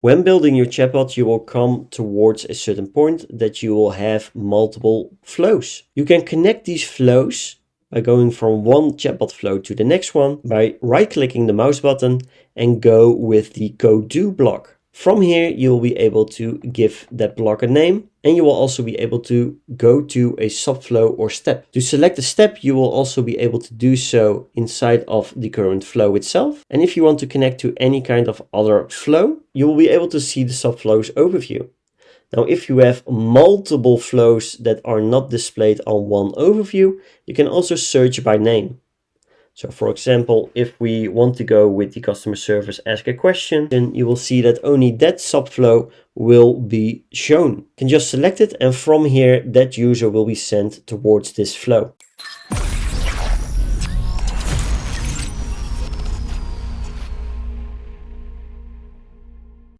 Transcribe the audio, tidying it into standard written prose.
When building your chatbot, you will come towards a certain point that you will have multiple flows. You can connect these flows by going from one chatbot flow to the next one by right-clicking the mouse button and go with the Go Do block. From here, you will be able to give that block a name, and you will also be able to go to a subflow or step. To select a step, you will also be able to do so inside of the current flow itself. And if you want to connect to any kind of other flow, you will be able to see the subflows overview. Now, if you have multiple flows that are not displayed on one overview, you can also search by name. So for example, if we want to go with the customer service ask a question, then you will see that only that subflow will be shown. You can just select it, and from here, that user will be sent towards this flow.